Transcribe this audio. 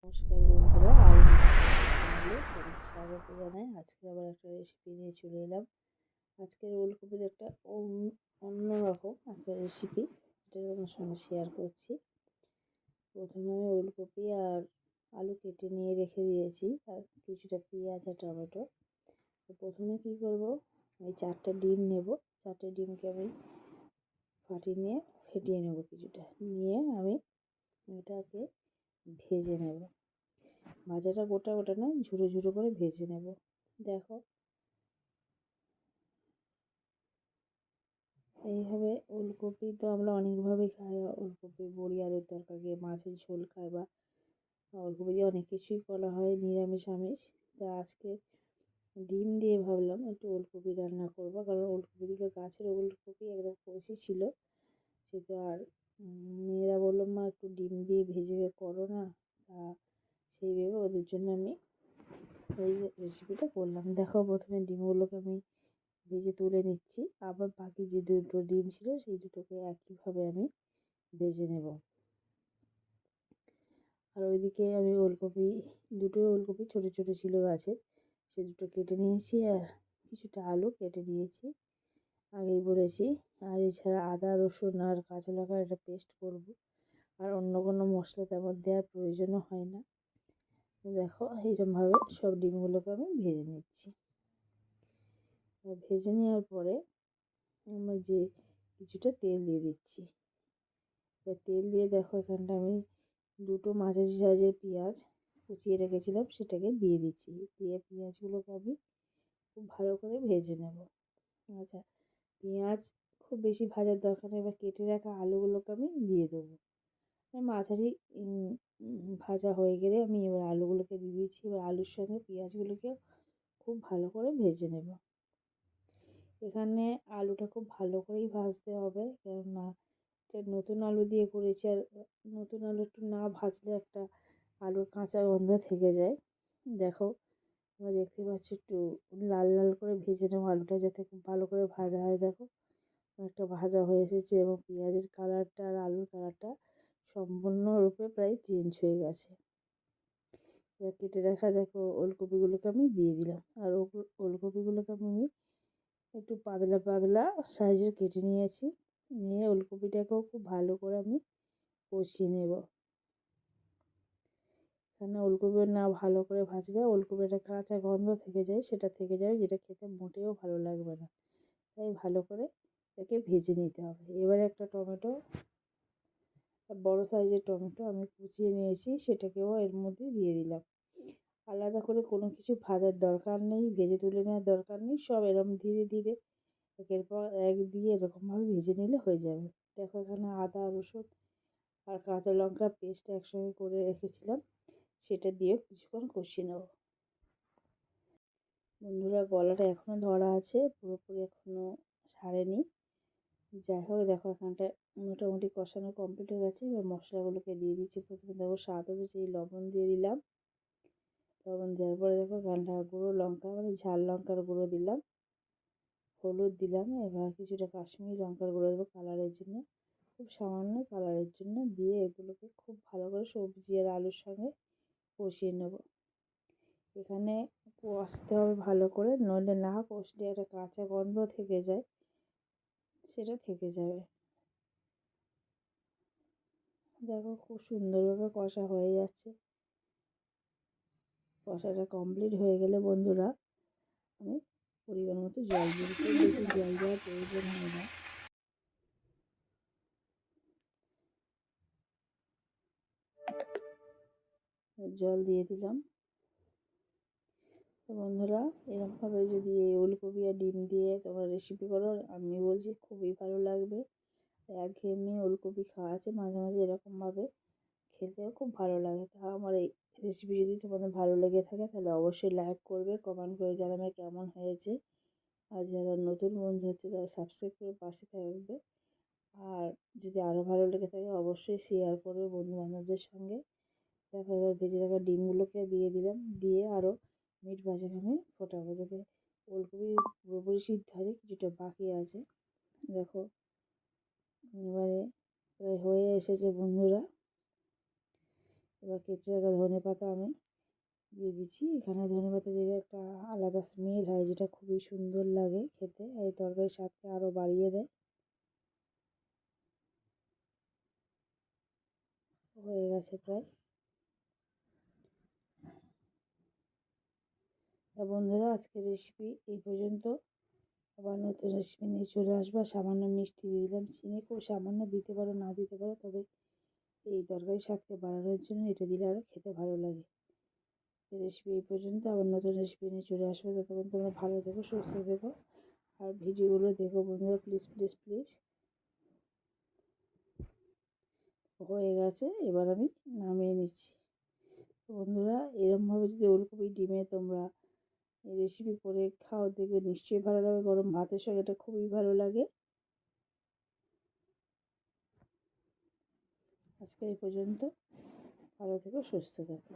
নমস্কার বন্ধুরা, আমি চ্যানেলে সবাইকে স্বাগত জানাই। আজকে আবার একটা রেসিপি নিয়ে চলে এলাম। আজকের ওলকপির একটা অন্যরকম একটা রেসিপি, এটা আমার সঙ্গে শেয়ার করছি। প্রথমে আমি ওলকপি আর আলু কেটে নিয়ে রেখে দিয়েছি, আর কিছুটা পেঁয়াজ আর টমেটো। তো প্রথমে কী করব, আমি 4টা ডিম নেব। 4টে ডিমকে আমি ফেটিয়ে নেব কিছুটা, নিয়ে আমি এটাকে ভেজে নেব। ভাজাটা গোটা গোটা নয়, ঝুরো ঝুরো করে ভেজে নেব। দেখো, এইভাবে ওলকপি তো আমরা অনেকভাবেই খাই। ওলকপি বড়ি, আলুর তরকারি, মাছের ঝোল খাই, বা ওলকপি দিয়ে অনেক কিছুই করা হয়, নিরামিষ আমিষ। তা আজকে ডিম দিয়ে ভাবলাম একটু ওলকপি রান্না করবো, কারণ ওলকপিগুলো গাছের ওলকপি একদম কচি ছিল। সেটা আর মেয়েরা বললো, মা একটু ডিম দিয়ে ভেজে করো না। তা সেই ভেবে ওদের জন্য আমি এই রেসিপিটা করলাম। দেখো, প্রথমে ডিমগুলোকে আমি ভেজে তুলে নিচ্ছি, আবার বাকি যে দুটো ডিম ছিল সেই দুটোকে একইভাবে আমি ভেজে নেব। আর ওইদিকে আমি দুটো ওলকপি ছোটো ছোটো ছিল গাছের, সে দুটো কেটে নিয়েছি, আর কিছুটা আলু কেটে নিয়েছি, আগেই বলেছি। আর এছাড়া আদা, রসুন আর কাঁচা লঙ্কার একটা পেস্ট করব, আর অন্য কোনো মশলা তেমন দেওয়ার প্রয়োজনও হয় না। দেখো, এইরকমভাবে সব ডিমগুলোকে আমি ভেজে নিচ্ছি। ভেজে নেওয়ার পরে আমি কিছুটা তেল দিয়ে দিচ্ছি। এবার তেল দিয়ে দেখো, এখানটা আমি দুটো মাঝারি সাইজের পেঁয়াজ কুচিয়ে রেখেছিলাম, সেটাকে দিয়ে দিচ্ছি। দিয়ে পেঁয়াজগুলোকে আমি খুব ভালো করে ভেজে নেব। আচ্ছা, পেঁয়াজ খুব বেশি ভাজার দরকার নেই। এবার কেটে রাখা আলুগুলোকে আমি দিয়ে দেবো। মাঝারি ভাজা হয়ে গেলে আমি এবার আলুগুলোকে দিয়ে দিচ্ছি। এবার আলুর সঙ্গে পেঁয়াজগুলোকে খুব ভালো করে ভেজে নেব। এখানে আলুটা খুব ভালো করেই ভাজতে হবে, কেননা এটা নতুন আলু দিয়ে করেছি, আর নতুন আলু একটু না ভাজলে একটা আলুর কাঁচা গন্ধ থেকে যায়। দেখো, তোমরা দেখতে পাচ্ছ, একটু লাল লাল করে ভেজে নেবো আলুটা, যাতে খুব ভালো করে ভাজা হয়। দেখো, অনেকটা ভাজা হয়ে এসেছে, এবং পেঁয়াজের কালারটা আর আলুর কালারটা সম্পূর্ণরূপে প্রায় চেঞ্জ হয়ে গেছে। এবার কেটে রাখা দেখো ওলকপিগুলোকে আমি দিয়ে দিলাম, আর ওলকপিগুলোকে আমি একটু পাতলা পাতলা সাইজের কেটে নিয়েছি। নিয়ে ওলকপিটাকেও খুব ভালো করে আমি কষিয়ে নেব। এখানে ওলকপি না ভালো করে ভাজলে ওলকপিটা কাঁচা গন্ধ থেকে যায়, সেটা থেকে যাবে, যেটা খেতে মোটেও ভালো লাগবে না। তাই ভালো করে এটাকে ভেজে নিতে হবে। এবারে একটা বড় সাইজের টমেটো আমি কুচিয়ে নিয়েছি, সেটাকেও এর মধ্যে দিয়ে দিলাম। আলাদা করে কোনো কিছু ভাজার দরকার নেই, ভেজে তুলে নেওয়ার দরকার নেই। সব এরকম ধীরে ধীরে একের পর এক দিয়ে এরকমভাবে ভেজে নিলে হয়ে যাবে। দেখো, এখানে আদা, রসুন আর কাঁচা লঙ্কা পেস্ট একসঙ্গে করে রেখেছিলাম, সেটা দিয়ে কিছুক্ষণ কষিয়ে নেব। বন্ধুরা, গলাটা এখনও ধরা আছে, পুরোপুরি এখনও সারেনি। যাই হোক, দেখো এখানটা মোটামুটি কষানো কমপ্লিট হয়ে গেছে। এবার মশলাগুলোকে দিয়ে দিচ্ছি। প্রথমে দেখো, স্বাদ অনুযায়ী লবণ দিয়ে দিলাম। লবণ দেওয়ার পরে দেখো, গুঁড়ো লঙ্কা, মানে ঝাল লঙ্কার গুঁড়ো দিলাম, হলুদ দিলাম। এবার কিছুটা কাশ্মীরি লঙ্কার গুঁড়ো দেবো কালারের জন্য, খুব সামান্য কালারের জন্য। দিয়ে এগুলোকে খুব ভালো করে সবজি আর আলুর সঙ্গে কষিয়ে নেব। এখানে কষতে হবে ভালো করে, নইলে না কষলে একটা কাঁচা গন্ধ থেকে যায়, সেটা থেকে যাবে। দেখো, খুব সুন্দরভাবে কষা হয়ে যাচ্ছে। কষাটা কমপ্লিট হয়ে গেলে বন্ধুরা, আমি পরিমাণ মতো জল দিয়ে দিচ্ছি। বেশি জল দেওয়ার প্রয়োজন হয় না। জল দিয়ে দিলাম। তো বন্ধুরা, এরকমভাবে যদি এই ওলকপি আর ডিম দিয়ে তোমরা রেসিপি করো, আমি বলছি খুবই ভালো লাগবে। একঘেয়েমি ওলকপি খাওয়া আছে, মাঝে মাঝে এরকমভাবে খেতেও খুব ভালো লাগে। তা আমার এই রেসিপি যদি তোমাদের ভালো লেগে থাকে, তাহলে অবশ্যই লাইক করবে, কমেন্ট করে জানাবে কেমন হয়েছে। আর যারা নতুন বন্ধু হচ্ছে, তারা সাবস্ক্রাইব করে পাশে থাকবে। আর যদি আরও ভালো লেগে থাকে, অবশ্যই শেয়ার করবে বন্ধুবান্ধবদের সঙ্গে। দেখো, এবার ভেজে রাখা ডিমগুলোকে দিয়ে দিলাম, দিয়ে আরও মিনিট 5 আমি ফোটাবো, যাতে ওলকপি পুরোপুরি সিদ্ধ হয়, কিছুটা বাকি আছে। দেখো, এবারে প্রায় হয়ে এসেছে বন্ধুরা। এবার কেটে রাখা ধনে পাতা আমি দিয়ে দিচ্ছি। এখানে ধনে পাতা দিলে একটা আলাদা স্মেল হয়, যেটা খুবই সুন্দর লাগে খেতে, এই তরকারির স্বাদকে আরও বাড়িয়ে দেয়। হয়ে গেছে প্রায়। বন্ধুরা, আজকের রেসিপি এই পর্যন্ত। আবার নতুন রেসিপি নিয়ে চলে আসবো। সামান্য মিষ্টি দিয়ে দিলাম, চিনি খুব সামান্য দিতে পারো, না দিতে পারো, তবে এই তরকারির স্বাদকে বাড়ানোর জন্য এটা দিলে আরও খেতে ভালো লাগে। রেসিপি এই পর্যন্ত, আবার নতুন রেসিপি নিয়ে চলে আসবো। ততক্ষণ তোমরা ভালো থেকো, সুস্থ থেকো, আর ভিডিওগুলো দেখো বন্ধুরা, প্লিজ প্লিজ প্লিজ। হয়ে গেছে, এবার আমি নামিয়ে নিচ্ছি। বন্ধুরা, এরমভাবে যদি ওলকপি ডিমে তোমরা রেসিপি করে খাও, দেখবে নিশ্চয়ই ভালো লাগে। গরম ভাতের সঙ্গে এটা খুবই ভালো লাগে। আজকে এই পর্যন্ত, ভালো থেকো, সুস্থ থেকো।